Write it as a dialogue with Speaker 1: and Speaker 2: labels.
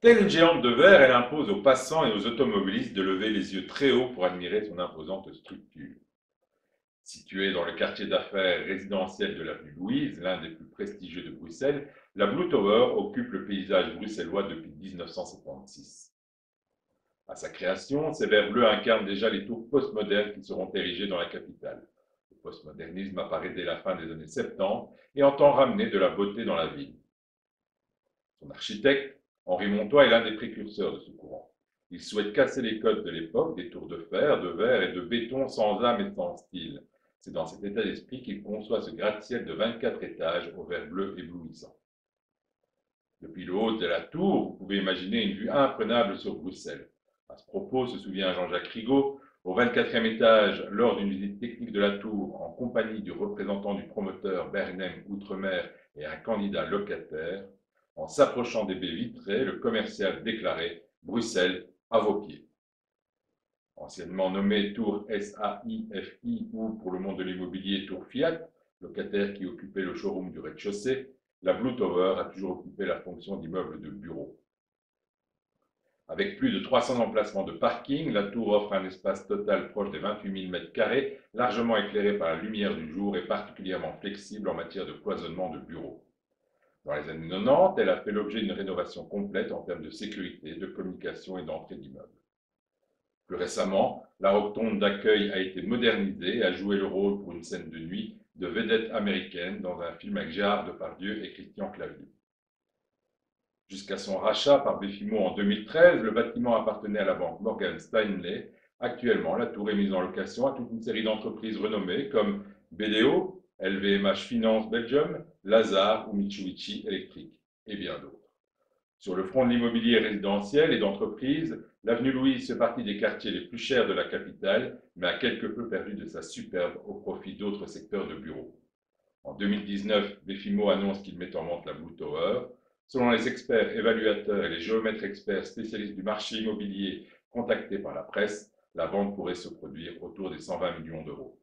Speaker 1: Telle une géante de verre, elle impose aux passants et aux automobilistes de lever les yeux très haut pour admirer son imposante structure. Située dans le quartier d'affaires résidentiel de l'avenue Louise, l'un des plus prestigieux de Bruxelles, la Blue Tower occupe le paysage bruxellois depuis 1976. À sa création, ces verres bleus incarnent déjà les tours postmodernes qui seront érigées dans la capitale. Le postmodernisme apparaît dès la fin des années 70 et entend ramener de la beauté dans la ville. Son architecte, Henri Montois, est l'un des précurseurs de ce courant. Il souhaite casser les codes de l'époque, des tours de fer, de verre et de béton sans âme et sans style. C'est dans cet état d'esprit qu'il conçoit ce gratte-ciel de 24 étages aux verres bleus éblouissants. Depuis le haut de la tour, vous pouvez imaginer une vue imprenable sur Bruxelles. À ce propos, se souvient Jean-Jacques Rigaud, au 24e étage, lors d'une visite technique de la tour, en compagnie du représentant du promoteur Bernem Outremer et un candidat locataire, en s'approchant des baies vitrées, le commercial déclarait « Bruxelles, à vos pieds ». Anciennement nommée Tour SAIFI ou pour le monde de l'immobilier Tour Fiat, locataire qui occupait le showroom du rez-de-chaussée, la Blue Tower a toujours occupé la fonction d'immeuble de bureau. Avec plus de 300 emplacements de parking, la tour offre un espace total proche des 28 000 m², largement éclairé par la lumière du jour et particulièrement flexible en matière de cloisonnement de bureaux. Dans les années 90, elle a fait l'objet d'une rénovation complète en termes de sécurité, de communication et d'entrée d'immeuble. Plus récemment, la rotonde d'accueil a été modernisée et a joué le rôle pour une scène de nuit de vedette américaine dans un film avec Gérard Depardieu et Christian Clavier. Jusqu'à son rachat par Befimo en 2013, le bâtiment appartenait à la banque Morgan Stanley. Actuellement, la tour est mise en location à toute une série d'entreprises renommées comme BDO, LVMH Finance Belgium, Lazare ou Mitsubishi Electric, et bien d'autres. Sur le front de l'immobilier résidentiel et d'entreprise, l'avenue Louise fait partie des quartiers les plus chers de la capitale, mais a quelque peu perdu de sa superbe au profit d'autres secteurs de bureaux. En 2019, Befimo annonce qu'il met en vente la Blue Tower. Selon les experts évaluateurs et les géomètres experts spécialistes du marché immobilier contactés par la presse, la vente pourrait se produire autour des 120 millions d'euros.